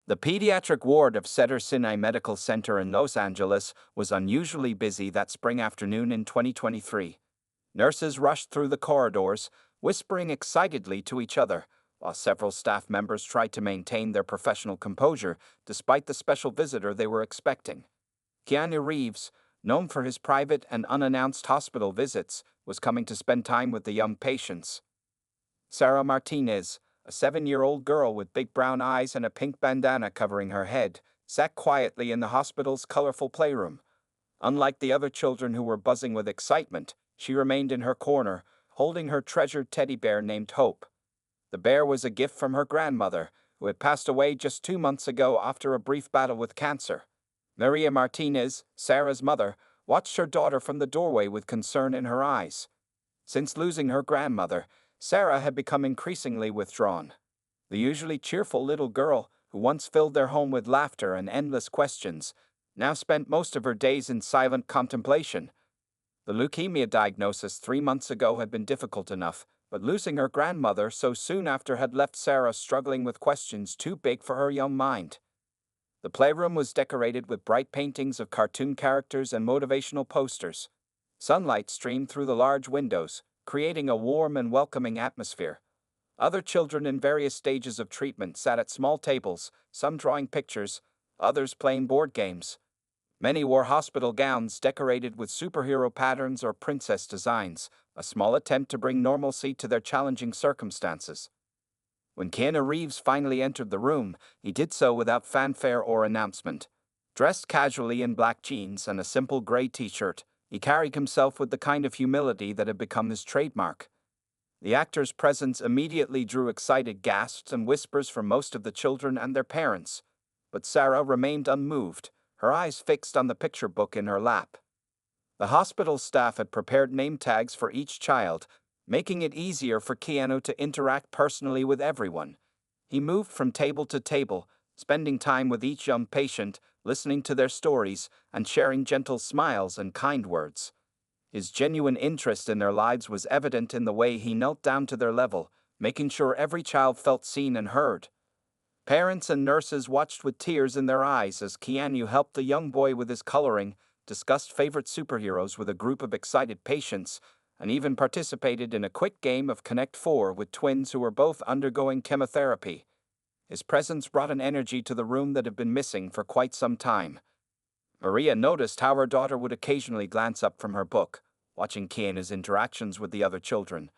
The pediatric ward of Cedars-Sinai Medical Center in Los Angeles was unusually busy that spring afternoon in 2023. Nurses rushed through the corridors, whispering excitedly to each other, while several staff members tried to maintain their professional composure despite the special visitor they were expecting. Keanu Reeves, known for his private and unannounced hospital visits, was coming to spend time with the young patients. Sarah Martinez, a 7-year-old girl with big brown eyes and a pink bandana covering her head, sat quietly in the hospital's colorful playroom. Unlike the other children who were buzzing with excitement, she remained in her corner, holding her treasured teddy bear named Hope. The bear was a gift from her grandmother, who had passed away just 2 months ago after a brief battle with cancer. Maria Martinez, Sarah's mother, watched her daughter from the doorway with concern in her eyes. Since losing her grandmother, Sarah had become increasingly withdrawn. The usually cheerful little girl, who once filled their home with laughter and endless questions, now spent most of her days in silent contemplation. The leukemia diagnosis 3 months ago had been difficult enough, but losing her grandmother so soon after had left Sarah struggling with questions too big for her young mind. The playroom was decorated with bright paintings of cartoon characters and motivational posters. Sunlight streamed through the large windows, creating a warm and welcoming atmosphere. Other children in various stages of treatment sat at small tables, some drawing pictures, others playing board games. Many wore hospital gowns decorated with superhero patterns or princess designs, a small attempt to bring normalcy to their challenging circumstances. When Keanu Reeves finally entered the room, he did so without fanfare or announcement. Dressed casually in black jeans and a simple gray t-shirt, he carried himself with the kind of humility that had become his trademark. The actor's presence immediately drew excited gasps and whispers from most of the children and their parents, but Sarah remained unmoved, her eyes fixed on the picture book in her lap. The hospital staff had prepared name tags for each child, making it easier for Keanu to interact personally with everyone. He moved from table to table, spending time with each young patient, listening to their stories, and sharing gentle smiles and kind words. His genuine interest in their lives was evident in the way he knelt down to their level, making sure every child felt seen and heard. Parents and nurses watched with tears in their eyes as Keanu helped the young boy with his coloring, discussed favorite superheroes with a group of excited patients, and even participated in a quick game of Connect Four with twins who were both undergoing chemotherapy. His presence brought an energy to the room that had been missing for quite some time. Maria noticed how her daughter would occasionally glance up from her book, watching Keanu's interactions with the other children.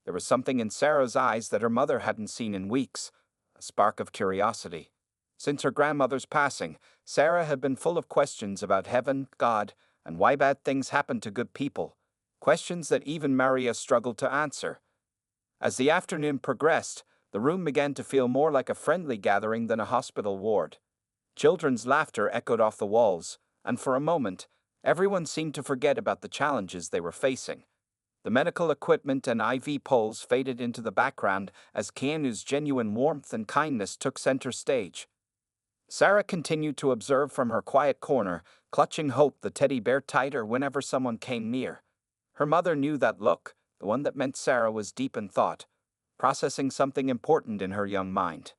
There was something in Sarah's eyes that her mother hadn't seen in weeks, a spark of curiosity. Since her grandmother's passing, Sarah had been full of questions about heaven, God, and why bad things happen to good people, questions that even Maria struggled to answer. As the afternoon progressed, the room began to feel more like a friendly gathering than a hospital ward. Children's laughter echoed off the walls, and for a moment, everyone seemed to forget about the challenges they were facing. The medical equipment and IV poles faded into the background as Keanu's genuine warmth and kindness took center stage. Sarah continued to observe from her quiet corner, clutching Hope the teddy bear tighter whenever someone came near. Her mother knew that look, the one that meant Sarah was deep in thought, processing something important in her young mind.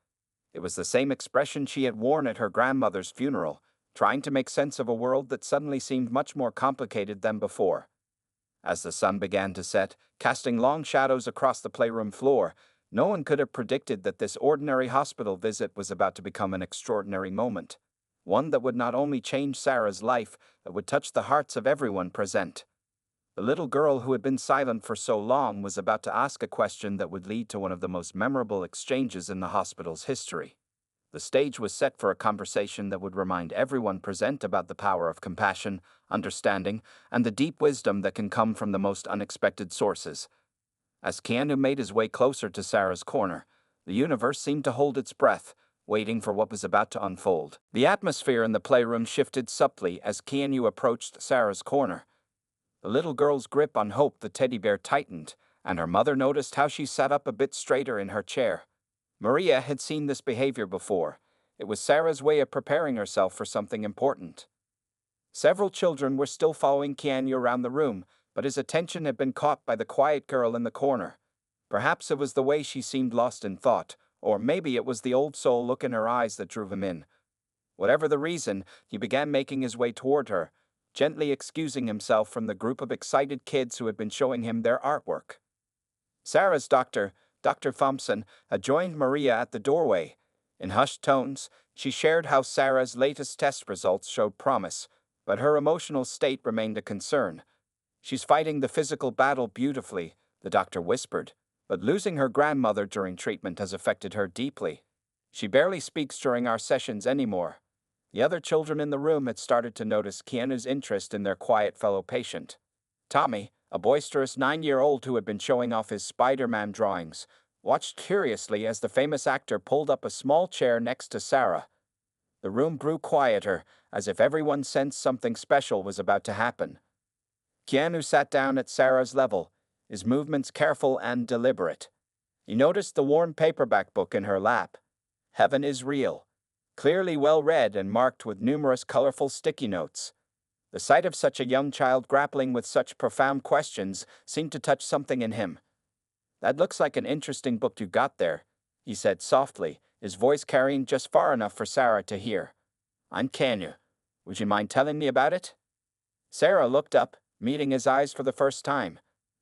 It was the same expression she had worn at her grandmother's funeral, trying to make sense of a world that suddenly seemed much more complicated than before. As the sun began to set, casting long shadows across the playroom floor, no one could have predicted that this ordinary hospital visit was about to become an extraordinary moment. One that would not only change Sarah's life, but would touch the hearts of everyone present. The little girl who had been silent for so long was about to ask a question that would lead to one of the most memorable exchanges in the hospital's history. The stage was set for a conversation that would remind everyone present about the power of compassion, understanding, and the deep wisdom that can come from the most unexpected sources. As Keanu made his way closer to Sarah's corner, the universe seemed to hold its breath, waiting for what was about to unfold. The atmosphere in the playroom shifted subtly as Keanu approached Sarah's corner. The little girl's grip on Hope the teddy bear tightened, and her mother noticed how she sat up a bit straighter in her chair. Maria had seen this behavior before. It was Sarah's way of preparing herself for something important. Several children were still following Keanu around the room, but his attention had been caught by the quiet girl in the corner. Perhaps it was the way she seemed lost in thought, Or maybe it was the old soul look in her eyes that drew him in. Whatever the reason, he began making his way toward her, gently excusing himself from the group of excited kids who had been showing him their artwork. Sarah's doctor, Dr. Thompson, had joined Maria at the doorway. In hushed tones, she shared how Sarah's latest test results showed promise, but her emotional state remained a concern. "She's fighting the physical battle beautifully," the doctor whispered, "but losing her grandmother during treatment has affected her deeply. She barely speaks during our sessions anymore." The other children in the room had started to notice Keanu's interest in their quiet fellow patient. Tommy, a boisterous 9-year-old who had been showing off his Spider-Man drawings, watched curiously as the famous actor pulled up a small chair next to Sarah. The room grew quieter, as if everyone sensed something special was about to happen. Keanu sat down at Sarah's level, his movements careful and deliberate. He noticed the worn paperback book in her lap. Heaven is Real, clearly well read and marked with numerous colorful sticky notes. The sight of such a young child grappling with such profound questions seemed to touch something in him. "That looks like an interesting book you got there," he said softly, his voice carrying just far enough for Sarah to hear. "I'm Keanu. Would you mind telling me about it?" Sarah looked up, meeting his eyes for the first time.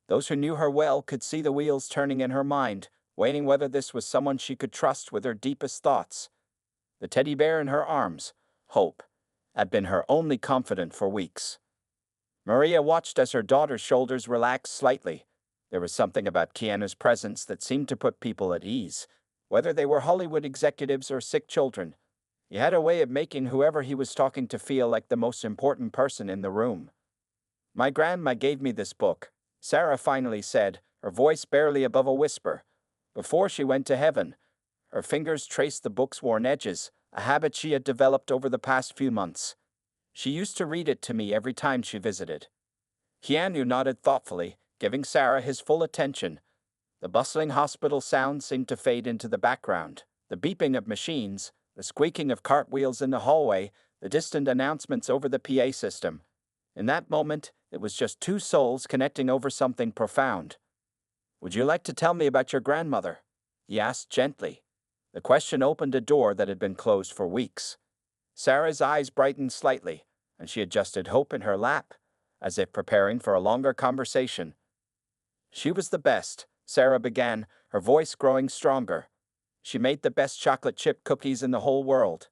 Those who knew her well could see the wheels turning in her mind, waiting whether this was someone she could trust with her deepest thoughts. The teddy bear in her arms, Hope, had been her only confidant for weeks. Maria watched as her daughter's shoulders relaxed slightly. There was something about Keanu's presence that seemed to put people at ease, whether they were Hollywood executives or sick children. He had a way of making whoever he was talking to feel like the most important person in the room. "My grandma gave me this book," Sarah finally said, her voice barely above a whisper. "Before she went to heaven." Her fingers traced the book's worn edges, a habit she had developed over the past few months. "She used to read it to me every time she visited." Keanu nodded thoughtfully, giving Sarah his full attention. The bustling hospital sounds seemed to fade into the background. The beeping of machines, the squeaking of cartwheels in the hallway, the distant announcements over the PA system. In that moment, it was just two souls connecting over something profound. "Would you like to tell me about your grandmother?" he asked gently. The question opened a door that had been closed for weeks. Sarah's eyes brightened slightly, and she adjusted Hope in her lap, as if preparing for a longer conversation. "She was the best," Sarah began, her voice growing stronger. "She made the best chocolate chip cookies in the whole world,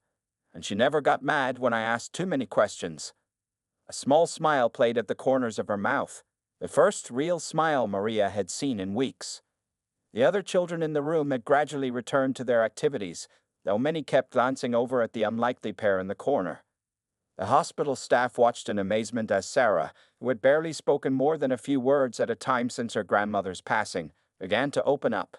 and she never got mad when I asked too many questions." A small smile played at the corners of her mouth, the first real smile Maria had seen in weeks. The other children in the room had gradually returned to their activities, though many kept glancing over at the unlikely pair in the corner. The hospital staff watched in amazement as Sarah, who had barely spoken more than a few words at a time since her grandmother's passing, began to open up.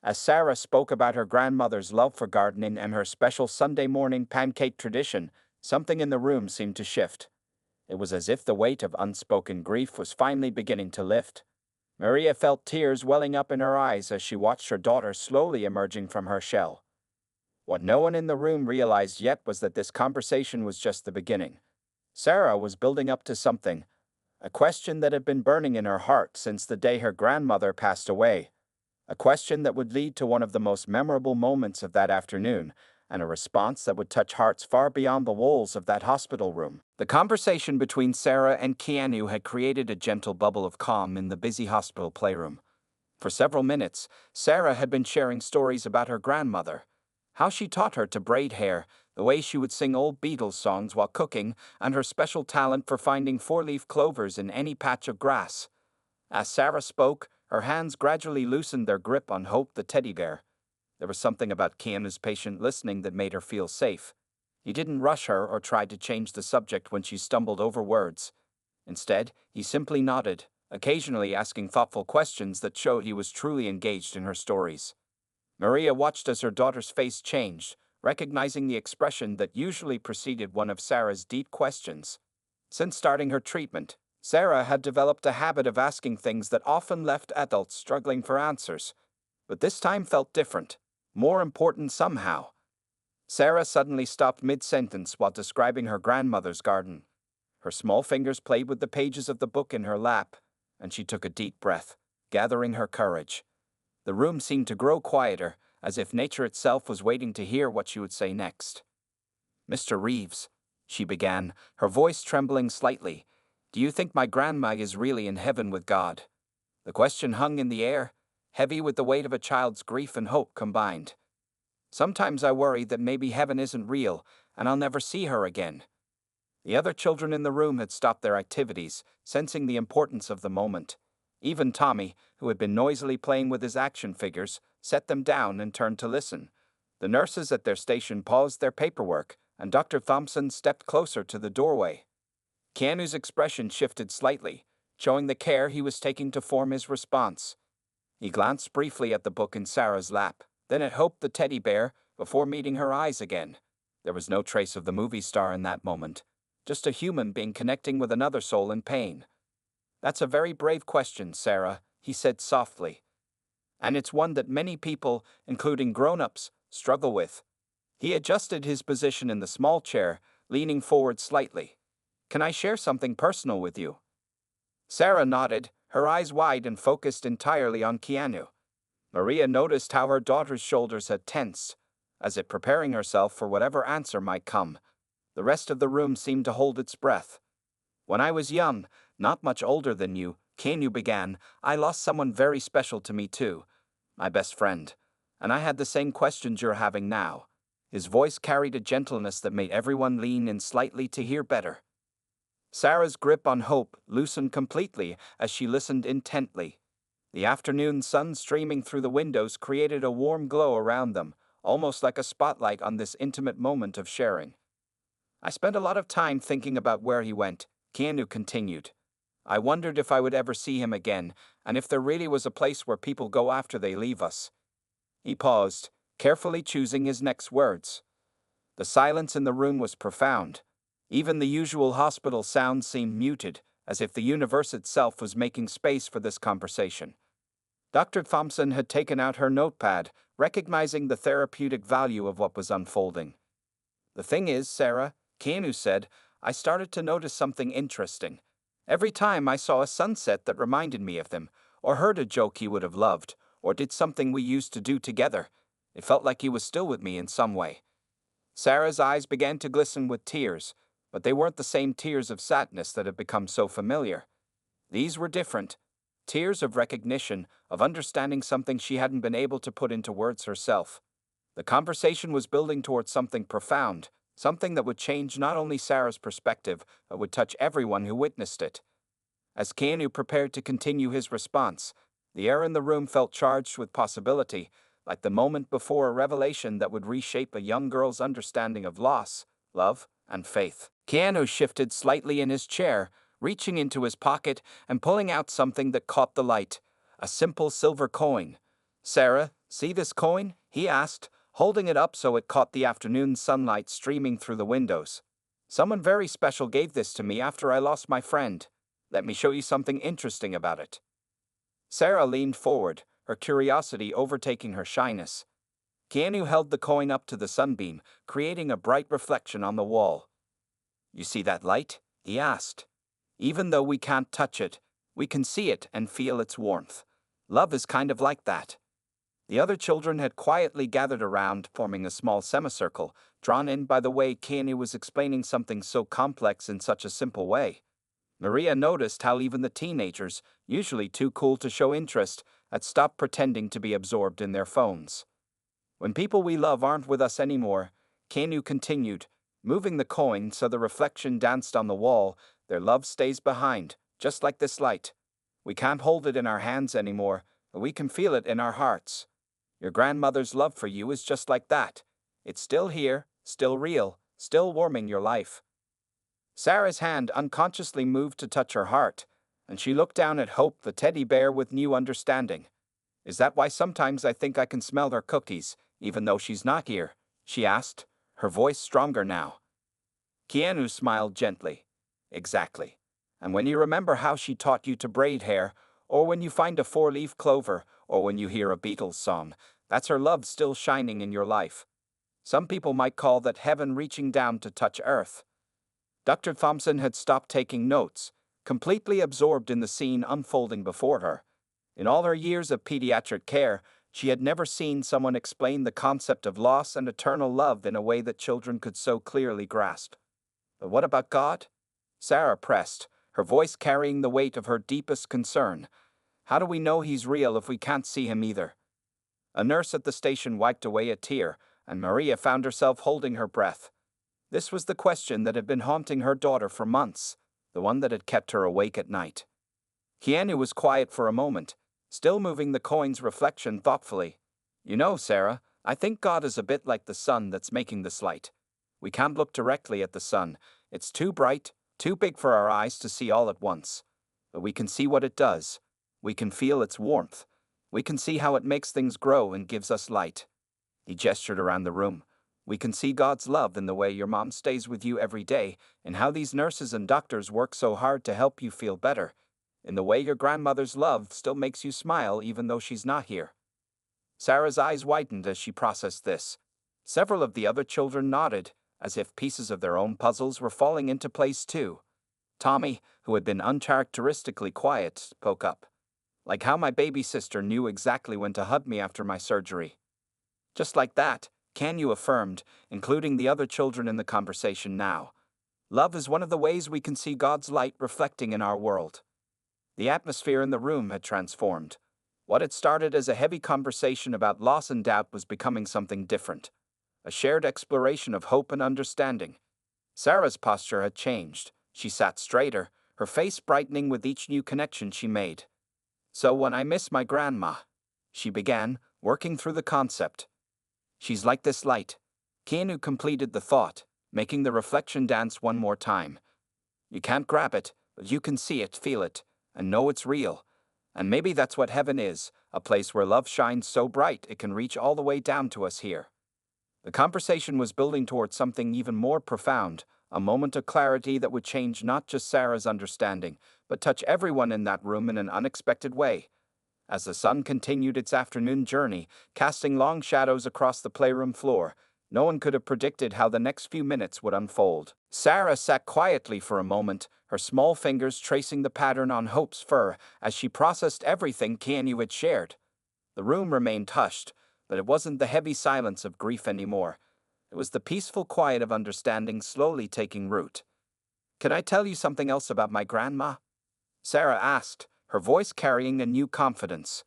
As Sarah spoke about her grandmother's love for gardening and her special Sunday morning pancake tradition, something in the room seemed to shift. It was as if the weight of unspoken grief was finally beginning to lift. Maria felt tears welling up in her eyes as she watched her daughter slowly emerging from her shell. What no one in the room realized yet was that this conversation was just the beginning. Sarah was building up to something, a question that had been burning in her heart since the day her grandmother passed away, a question that would lead to one of the most memorable moments of that afternoon, and a response that would touch hearts far beyond the walls of that hospital room. The conversation between Sarah and Keanu had created a gentle bubble of calm in the busy hospital playroom. For several minutes, Sarah had been sharing stories about her grandmother, how she taught her to braid hair, the way she would sing old Beatles songs while cooking, and her special talent for finding four-leaf clovers in any patch of grass. As Sarah spoke, her hands gradually loosened their grip on Hope the teddy bear. There was something about Keanu's patient listening that made her feel safe. He didn't rush her or try to change the subject when she stumbled over words. Instead, he simply nodded, occasionally asking thoughtful questions that showed he was truly engaged in her stories. Maria watched as her daughter's face changed, recognizing the expression that usually preceded one of Sarah's deep questions. Since starting her treatment, Sarah had developed a habit of asking things that often left adults struggling for answers, but this time felt different, more important somehow. Sarah suddenly stopped mid-sentence while describing her grandmother's garden. Her small fingers played with the pages of the book in her lap, and she took a deep breath, gathering her courage. The room seemed to grow quieter, as if nature itself was waiting to hear what she would say next. "Mr. Reeves," she began, her voice trembling slightly, "do you think my grandma is really in heaven with God?" The question hung in the air, heavy with the weight of a child's grief and hope combined. "Sometimes I worry that maybe heaven isn't real, and I'll never see her again." The other children in the room had stopped their activities, sensing the importance of the moment. Even Tommy, who had been noisily playing with his action figures, set them down and turned to listen. The nurses at their station paused their paperwork, and Dr. Thompson stepped closer to the doorway. Keanu's expression shifted slightly, showing the care he was taking to form his response. He glanced briefly at the book in Sarah's lap, then at Hope the teddy bear, before meeting her eyes again. There was no trace of the movie star in that moment, just a human being connecting with another soul in pain. "That's a very brave question, Sarah," he said softly. "And it's one that many people, including grown-ups, struggle with." He adjusted his position in the small chair, leaning forward slightly. "Can I share something personal with you?" Sarah nodded, her eyes wide and focused entirely on Keanu. Maria noticed how her daughter's shoulders had tensed, as if preparing herself for whatever answer might come. The rest of the room seemed to hold its breath. "When I was young, not much older than you," Keanu began, "I lost someone very special to me too. My best friend. And I had the same questions you're having now." His voice carried a gentleness that made everyone lean in slightly to hear better. Sarah's grip on Hope loosened completely as she listened intently. The afternoon sun streaming through the windows created a warm glow around them, almost like a spotlight on this intimate moment of sharing. "I spent a lot of time thinking about where he went," Keanu continued. "I wondered if I would ever see him again, and if there really was a place where people go after they leave us." He paused, carefully choosing his next words. The silence in the room was profound. Even the usual hospital sounds seemed muted, as if the universe itself was making space for this conversation. Dr. Thompson had taken out her notepad, recognizing the therapeutic value of what was unfolding. "The thing is, Sarah," Keanu said, "I started to notice something interesting. Every time I saw a sunset that reminded me of him, or heard a joke he would have loved, or did something we used to do together, it felt like he was still with me in some way." Sarah's eyes began to glisten with tears, but they weren't the same tears of sadness that had become so familiar. These were different. Tears of recognition, of understanding something she hadn't been able to put into words herself. The conversation was building towards something profound, something that would change not only Sarah's perspective, but would touch everyone who witnessed it. As Keanu prepared to continue his response, the air in the room felt charged with possibility, like the moment before a revelation that would reshape a young girl's understanding of loss, love, and faith. Keanu shifted slightly in his chair, reaching into his pocket and pulling out something that caught the light, a simple silver coin. "Sarah, see this coin?" he asked, holding it up so it caught the afternoon sunlight streaming through the windows. "Someone very special gave this to me after I lost my friend. Let me show you something interesting about it." Sarah leaned forward, her curiosity overtaking her shyness. Keanu held the coin up to the sunbeam, creating a bright reflection on the wall. "You see that light?" he asked. "Even though we can't touch it, we can see it and feel its warmth. Love is kind of like that." The other children had quietly gathered around, forming a small semicircle, drawn in by the way Keanu was explaining something so complex in such a simple way. Maria noticed how even the teenagers, usually too cool to show interest, had stopped pretending to be absorbed in their phones. "When people we love aren't with us anymore," Keanu continued, moving the coin so the reflection danced on the wall, "their love stays behind, just like this light. We can't hold it in our hands anymore, but we can feel it in our hearts. Your grandmother's love for you is just like that. It's still here, still real, still warming your life." Sarah's hand unconsciously moved to touch her heart, and she looked down at Hope the teddy bear with new understanding. "Is that why sometimes I think I can smell her cookies, even though she's not here?" she asked, her voice stronger now. Keanu smiled gently. "Exactly. And when you remember how she taught you to braid hair, or when you find a four-leaf clover, or when you hear a Beatles song, that's her love still shining in your life. Some people might call that heaven reaching down to touch earth." Dr. Thompson had stopped taking notes, completely absorbed in the scene unfolding before her. In all her years of pediatric care, She had never seen someone explain the concept of loss and eternal love in a way that children could so clearly grasp. But what about God? Sarah pressed, her voice carrying the weight of her deepest concern. How do we know he's real if we can't see him either? A nurse at the station wiped away a tear, and Maria found herself holding her breath. This was the question that had been haunting her daughter for months, the one that had kept her awake at night. Keanu was quiet for a moment, still moving the coin's reflection thoughtfully. You know, Sarah, I think God is a bit like the sun that's making this light. We can't look directly at the sun. It's too bright, too big for our eyes to see all at once. But we can see what it does. We can feel its warmth. We can see how it makes things grow and gives us light. He gestured around the room. We can see God's love in the way your mom stays with you every day, and how these nurses and doctors work so hard to help you feel better, in the way your grandmother's love still makes you smile even though she's not here. Sarah's eyes widened as she processed this. Several of the other children nodded, as if pieces of their own puzzles were falling into place too. Tommy, who had been uncharacteristically quiet, spoke up. Like how my baby sister knew exactly when to hug me after my surgery. Just like that, Keanu affirmed, including the other children in the conversation now. Love is one of the ways we can see God's light reflecting in our world. The atmosphere in the room had transformed. What had started as a heavy conversation about loss and doubt was becoming something different. A shared exploration of hope and understanding. Sarah's posture had changed. She sat straighter, her face brightening with each new connection she made. So when I miss my grandma, she began, working through the concept. She's like this light. Keanu completed the thought, making the reflection dance one more time. You can't grab it, but you can see it, feel it, and know it's real. And maybe that's what heaven is, a place where love shines so bright it can reach all the way down to us here. The conversation was building towards something even more profound, a moment of clarity that would change not just Sarah's understanding, but touch everyone in that room in an unexpected way. As the sun continued its afternoon journey, casting long shadows across the playroom floor, no one could have predicted how the next few minutes would unfold. Sarah sat quietly for a moment, her small fingers tracing the pattern on Hope's fur as she processed everything Keanu had shared. The room remained hushed, but it wasn't the heavy silence of grief anymore. It was the peaceful quiet of understanding slowly taking root. Can I tell you something else about my grandma? Sarah asked, her voice carrying a new confidence.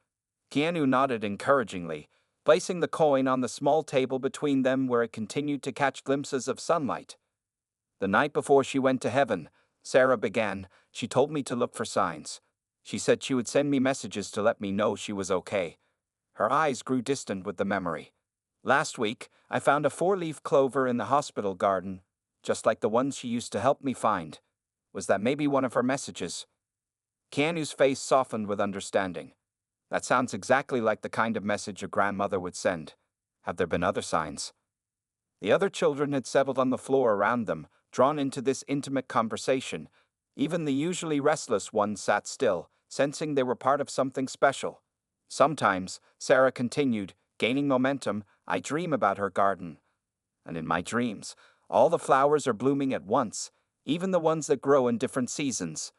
Keanu nodded encouragingly, placing the coin on the small table between them where it continued to catch glimpses of sunlight. The night before she went to heaven, Sarah began, she told me to look for signs. She said she would send me messages to let me know she was okay. Her eyes grew distant with the memory. Last week, I found a 4-leaf clover in the hospital garden, just like the ones she used to help me find. Was that maybe one of her messages? Keanu's face softened with understanding. That sounds exactly like the kind of message a grandmother would send. Have there been other signs? The other children had settled on the floor around them, drawn into this intimate conversation. Even the usually restless ones sat still, sensing they were part of something special. Sometimes, Sarah continued, gaining momentum, I dream about her garden. And in my dreams, all the flowers are blooming at once, even the ones that grow in different seasons.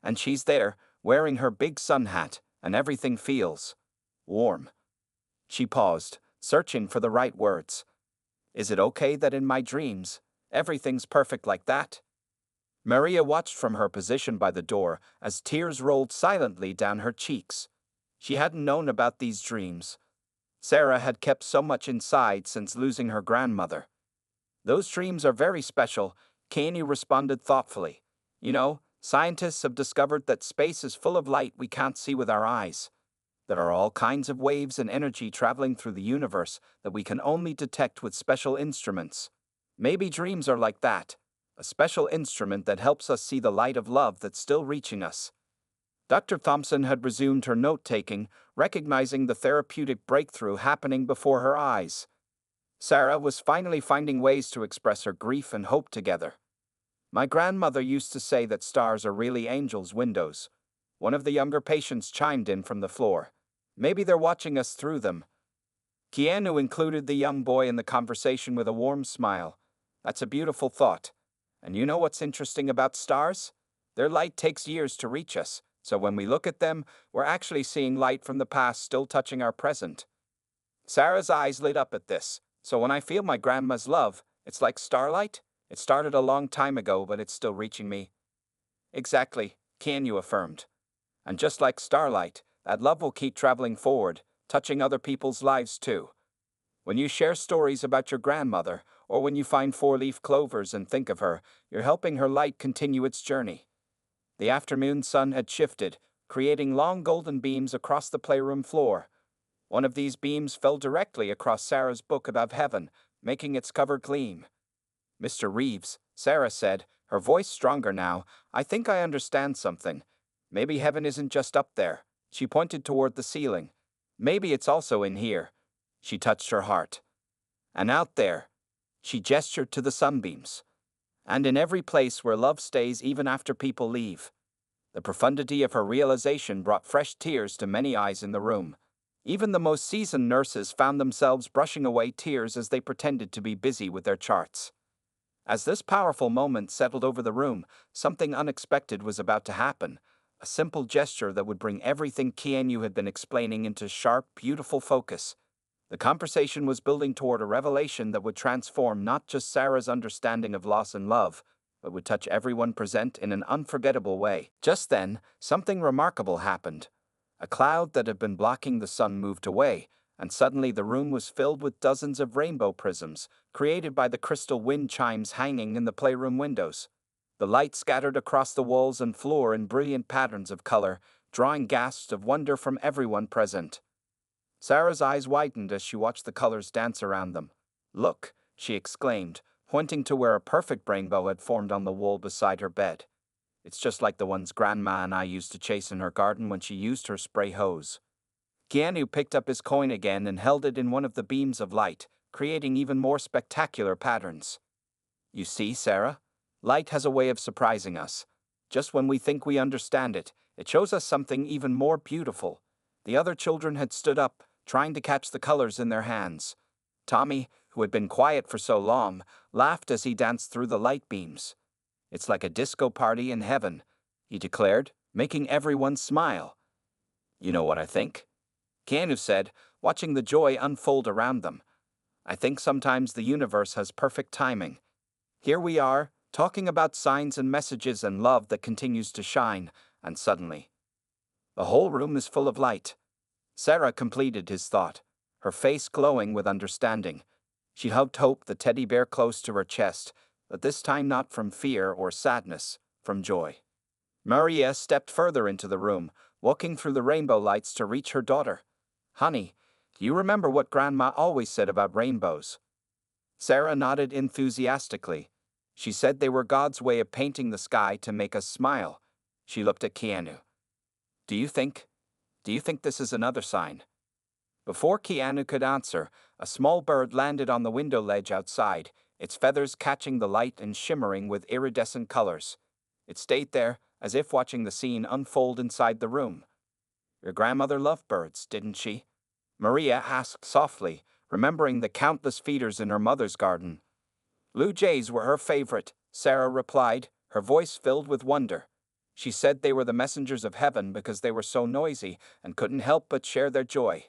And she's there, wearing her big sun hat, and everything feels warm. She paused, searching for the right words. Is it okay that in my dreams, everything's perfect like that? Maria watched from her position by the door as tears rolled silently down her cheeks. She hadn't known about these dreams. Sarah had kept so much inside since losing her grandmother. Those dreams are very special, Keanu responded thoughtfully. You know, scientists have discovered that space is full of light we can't see with our eyes. There are all kinds of waves and energy traveling through the universe that we can only detect with special instruments. Maybe dreams are like that, a special instrument that helps us see the light of love that's still reaching us. Dr. Thompson had resumed her note-taking, recognizing the therapeutic breakthrough happening before her eyes. Sarah was finally finding ways to express her grief and hope together. My grandmother used to say that stars are really angels' windows. One of the younger patients chimed in from the floor. Maybe they're watching us through them. Keanu included the young boy in the conversation with a warm smile. That's a beautiful thought. And you know what's interesting about stars? Their light takes years to reach us, so when we look at them, we're actually seeing light from the past still touching our present. Sarah's eyes lit up at this. So when I feel my grandma's love, it's like starlight? It started a long time ago, but it's still reaching me. Exactly, Keanu affirmed. And just like starlight, that love will keep traveling forward, touching other people's lives too. When you share stories about your grandmother, or when you find four-leaf clovers and think of her, you're helping her light continue its journey. The afternoon sun had shifted, creating long golden beams across the playroom floor. One of these beams fell directly across Sarah's book about heaven, making its cover gleam. Mr. Reeves, Sarah said, her voice stronger now, I think I understand something. Maybe heaven isn't just up there. She pointed toward the ceiling. Maybe it's also in here. She touched her heart. And out there. She gestured to the sunbeams. And in every place where love stays even after people leave. The profundity of her realization brought fresh tears to many eyes in the room. Even the most seasoned nurses found themselves brushing away tears as they pretended to be busy with their charts. As this powerful moment settled over the room, something unexpected was about to happen. A simple gesture that would bring everything Keanu had been explaining into sharp, beautiful focus. The conversation was building toward a revelation that would transform not just Sarah's understanding of loss and love, but would touch everyone present in an unforgettable way. Just then, something remarkable happened. A cloud that had been blocking the sun moved away, and suddenly the room was filled with dozens of rainbow prisms, created by the crystal wind chimes hanging in the playroom windows. The light scattered across the walls and floor in brilliant patterns of color, drawing gasps of wonder from everyone present. Sarah's eyes widened as she watched the colors dance around them. Look, she exclaimed, pointing to where a perfect rainbow had formed on the wall beside her bed. It's just like the ones Grandma and I used to chase in her garden when she used her spray hose. Keanu picked up his coin again and held it in one of the beams of light, creating even more spectacular patterns. You see, Sarah? Light has a way of surprising us. Just when we think we understand it, it shows us something even more beautiful. The other children had stood up, trying to catch the colors in their hands. Tommy, who had been quiet for so long, laughed as he danced through the light beams. It's like a disco party in heaven, he declared, making everyone smile. You know what I think? Keanu said, watching the joy unfold around them. I think sometimes the universe has perfect timing. Here we are, talking about signs and messages and love that continues to shine, and suddenly, the whole room is full of light. Sarah completed his thought, her face glowing with understanding. She hugged Hope, the teddy bear, close to her chest, but this time not from fear or sadness, from joy. Maria stepped further into the room, walking through the rainbow lights to reach her daughter. Honey, do you remember what Grandma always said about rainbows? Sarah nodded enthusiastically. She said they were God's way of painting the sky to make us smile. She looked at Keanu. Do you think this is another sign? Before Keanu could answer, a small bird landed on the window ledge outside, its feathers catching the light and shimmering with iridescent colors. It stayed there, as if watching the scene unfold inside the room. Your grandmother loved birds, didn't she? Maria asked softly, remembering the countless feeders in her mother's garden. Blue jays were her favorite, Sarah replied, her voice filled with wonder. She said they were the messengers of heaven because they were so noisy and couldn't help but share their joy.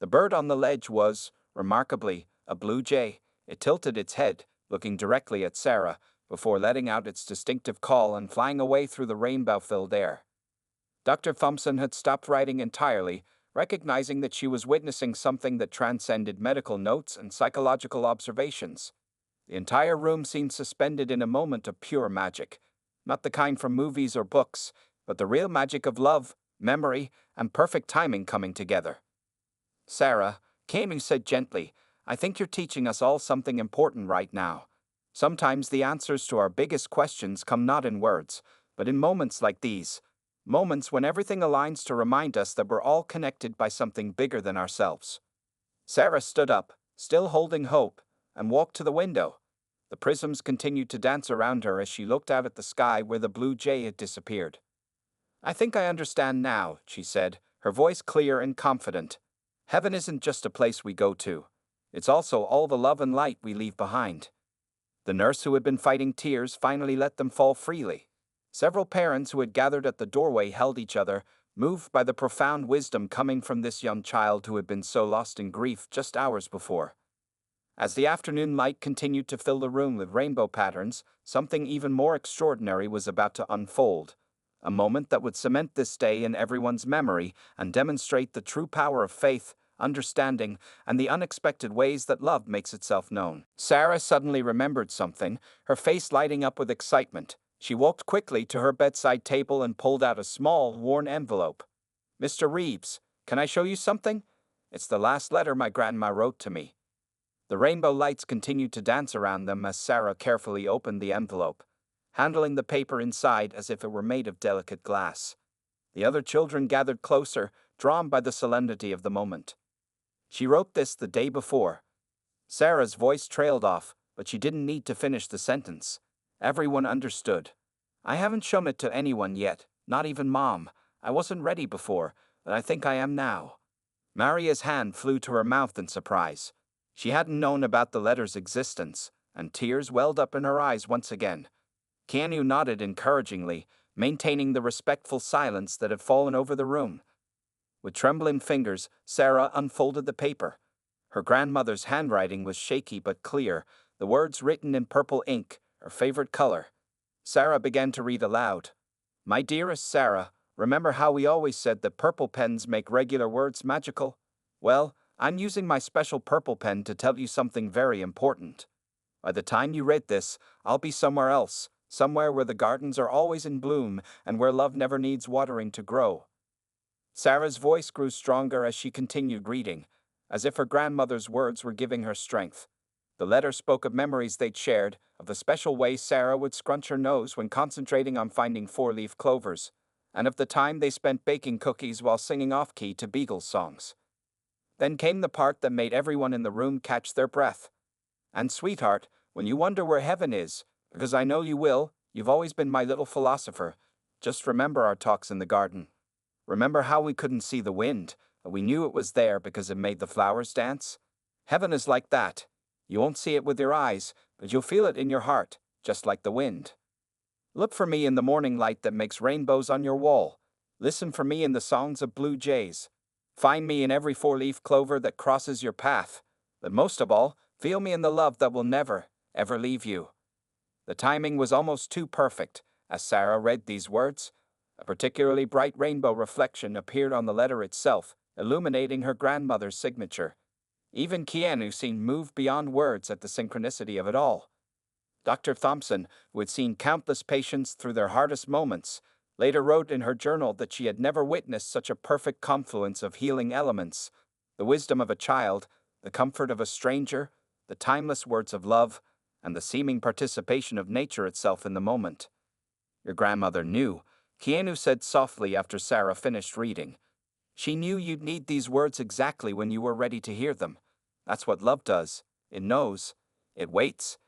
The bird on the ledge was, remarkably, a blue jay. It tilted its head, looking directly at Sarah, before letting out its distinctive call and flying away through the rainbow-filled air. Dr. Thompson had stopped writing entirely, recognizing that she was witnessing something that transcended medical notes and psychological observations. The entire room seemed suspended in a moment of pure magic, not the kind from movies or books, but the real magic of love, memory, and perfect timing coming together. Sarah, Keanu said gently, I think you're teaching us all something important right now. Sometimes the answers to our biggest questions come not in words, but in moments like these. Moments when everything aligns to remind us that we're all connected by something bigger than ourselves. Sarah stood up, still holding Hope, and walked to the window. The prisms continued to dance around her as she looked out at the sky where the blue jay had disappeared. I think I understand now, she said, her voice clear and confident. Heaven isn't just a place we go to. It's also all the love and light we leave behind. The nurse who had been fighting tears finally let them fall freely. Several parents who had gathered at the doorway held each other, moved by the profound wisdom coming from this young child who had been so lost in grief just hours before. As the afternoon light continued to fill the room with rainbow patterns, something even more extraordinary was about to unfold. A moment that would cement this day in everyone's memory and demonstrate the true power of faith, understanding, and the unexpected ways that love makes itself known. Sarah suddenly remembered something, her face lighting up with excitement. She walked quickly to her bedside table and pulled out a small, worn envelope. "Mr. Reeves, can I show you something? It's the last letter my grandma wrote to me." The rainbow lights continued to dance around them as Sarah carefully opened the envelope, handling the paper inside as if it were made of delicate glass. The other children gathered closer, drawn by the solemnity of the moment. "She wrote this the day before." Sarah's voice trailed off, but she didn't need to finish the sentence. Everyone understood. "I haven't shown it to anyone yet, not even Mom. I wasn't ready before, but I think I am now." Maria's hand flew to her mouth in surprise. She hadn't known about the letter's existence, and tears welled up in her eyes once again. Keanu nodded encouragingly, maintaining the respectful silence that had fallen over the room. With trembling fingers, Sarah unfolded the paper. Her grandmother's handwriting was shaky but clear, the words written in purple ink, her favorite color. Sarah began to read aloud. "My dearest Sarah, remember how we always said that purple pens make regular words magical? Well, I'm using my special purple pen to tell you something very important. By the time you read this, I'll be somewhere else, somewhere where the gardens are always in bloom and where love never needs watering to grow." Sarah's voice grew stronger as she continued reading, as if her grandmother's words were giving her strength. The letter spoke of memories they'd shared, of the special way Sarah would scrunch her nose when concentrating on finding four-leaf clovers, and of the time they spent baking cookies while singing off-key to Beagles songs. Then came the part that made everyone in the room catch their breath. "And sweetheart, when you wonder where heaven is, because I know you will, you've always been my little philosopher, just remember our talks in the garden. Remember how we couldn't see the wind, but we knew it was there because it made the flowers dance? Heaven is like that. You won't see it with your eyes, but you'll feel it in your heart, just like the wind. Look for me in the morning light that makes rainbows on your wall. Listen for me in the songs of blue jays. Find me in every four-leaf clover that crosses your path. But most of all, feel me in the love that will never, ever leave you." The timing was almost too perfect. As Sarah read these words, a particularly bright rainbow reflection appeared on the letter itself, illuminating her grandmother's signature. Even Keanu seemed moved beyond words at the synchronicity of it all. Dr. Thompson, who had seen countless patients through their hardest moments, later wrote in her journal that she had never witnessed such a perfect confluence of healing elements: the wisdom of a child, the comfort of a stranger, the timeless words of love, and the seeming participation of nature itself in the moment. "Your grandmother knew," Keanu said softly after Sarah finished reading. "She knew you'd need these words exactly when you were ready to hear them. That's what love does. It knows. It waits.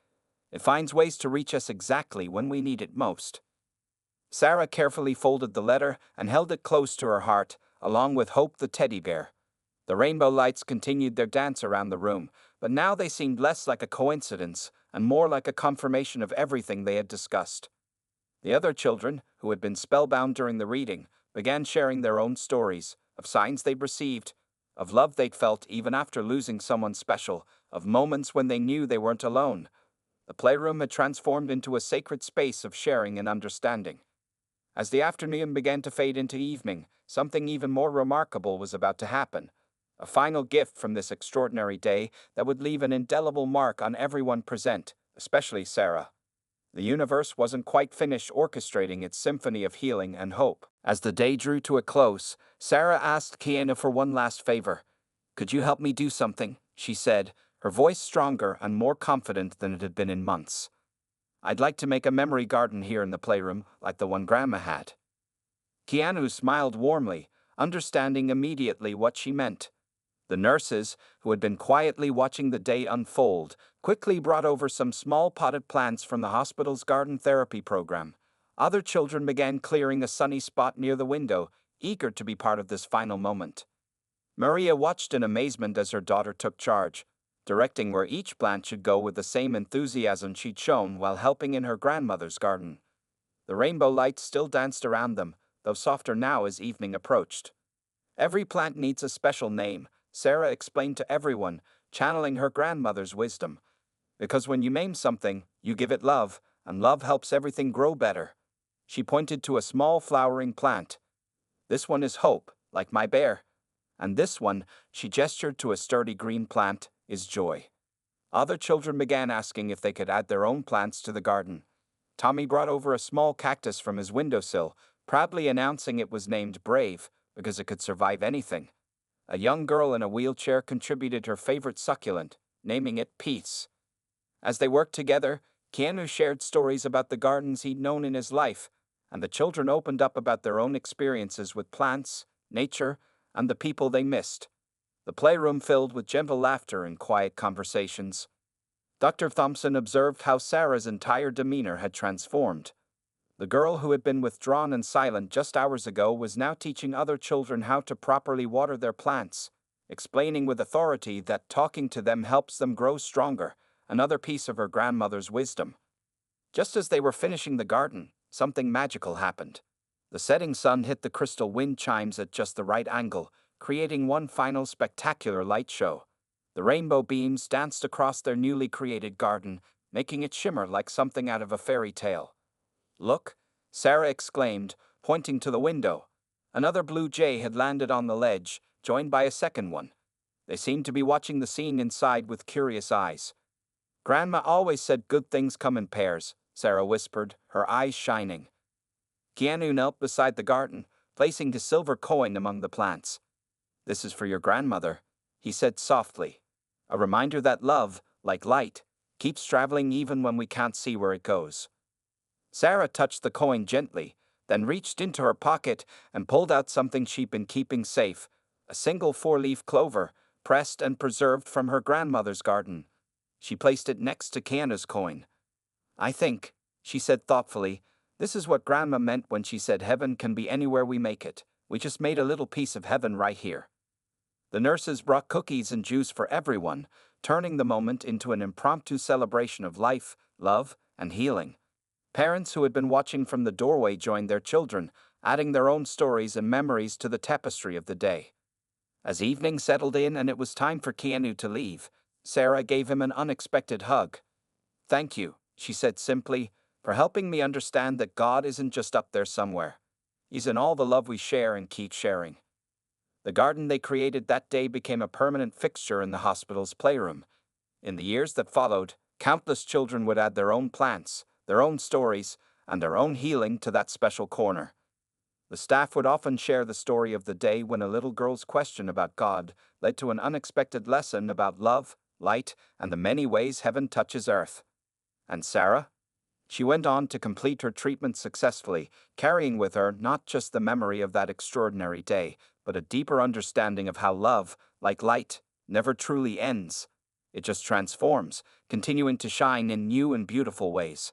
It finds ways to reach us exactly when we need it most." Sarah carefully folded the letter and held it close to her heart, along with Hope the teddy bear. The rainbow lights continued their dance around the room, but now they seemed less like a coincidence and more like a confirmation of everything they had discussed. The other children, who had been spellbound during the reading, began sharing their own stories, of signs they'd received, of love they'd felt even after losing someone special, of moments when they knew they weren't alone. The playroom had transformed into a sacred space of sharing and understanding. As the afternoon began to fade into evening, something even more remarkable was about to happen. A final gift from this extraordinary day that would leave an indelible mark on everyone present, especially Sarah. The universe wasn't quite finished orchestrating its symphony of healing and hope. As the day drew to a close, Sarah asked Keanu for one last favor. "Could you help me do something?" she said, her voice stronger and more confident than it had been in months. "I'd like to make a memory garden here in the playroom, like the one Grandma had." Keanu smiled warmly, understanding immediately what she meant. The nurses, who had been quietly watching the day unfold, quickly brought over some small potted plants from the hospital's garden therapy program. Other children began clearing a sunny spot near the window, eager to be part of this final moment. Maria watched in amazement as her daughter took charge, directing where each plant should go with the same enthusiasm she'd shown while helping in her grandmother's garden. The rainbow lights still danced around them, though softer now as evening approached. Every plant needs a special name, Sarah explained to everyone, channeling her grandmother's wisdom. Because when you name something, you give it love, and love helps everything grow better. She pointed to a small flowering plant. This one is hope, like my bear. And this one, she gestured to a sturdy green plant, is joy. Other children began asking if they could add their own plants to the garden. Tommy brought over a small cactus from his windowsill, proudly announcing it was named Brave because it could survive anything. A young girl in a wheelchair contributed her favorite succulent, naming it Peace. As they worked together, Keanu shared stories about the gardens he'd known in his life, and the children opened up about their own experiences with plants, nature, and the people they missed. The playroom filled with gentle laughter and quiet conversations. Dr. Thompson observed how Sarah's entire demeanor had transformed. The girl who had been withdrawn and silent just hours ago was now teaching other children how to properly water their plants, explaining with authority that talking to them helps them grow stronger, another piece of her grandmother's wisdom. Just as they were finishing the garden, something magical happened. The setting sun hit the crystal wind chimes at just the right angle, creating one final spectacular light show. The rainbow beams danced across their newly created garden, making it shimmer like something out of a fairy tale. "Look," Sarah exclaimed, pointing to the window. Another blue jay had landed on the ledge, joined by a second one. They seemed to be watching the scene inside with curious eyes. "Grandma always said good things come in pairs," Sarah whispered, her eyes shining. Keanu knelt beside the garden, placing the silver coin among the plants. "This is for your grandmother," he said softly. "A reminder that love, like light, keeps traveling even when we can't see where it goes." Sarah touched the coin gently, then reached into her pocket and pulled out something she'd been keeping safe, a single four-leaf clover, pressed and preserved from her grandmother's garden. She placed it next to Keanu's coin. "I think," she said thoughtfully, "this is what Grandma meant when she said heaven can be anywhere we make it. We just made a little piece of heaven right here." The nurses brought cookies and juice for everyone, turning the moment into an impromptu celebration of life, love, and healing. Parents who had been watching from the doorway joined their children, adding their own stories and memories to the tapestry of the day. As evening settled in and it was time for Keanu to leave, Sarah gave him an unexpected hug. "Thank you," she said simply, "for helping me understand that God isn't just up there somewhere. He's in all the love we share and keep sharing." The garden they created that day became a permanent fixture in the hospital's playroom. In the years that followed, countless children would add their own plants, their own stories, and their own healing to that special corner. The staff would often share the story of the day when a little girl's question about God led to an unexpected lesson about love, light, and the many ways heaven touches earth. And Sarah? She went on to complete her treatment successfully, carrying with her not just the memory of that extraordinary day, but a deeper understanding of how love, like light, never truly ends. It just transforms, continuing to shine in new and beautiful ways.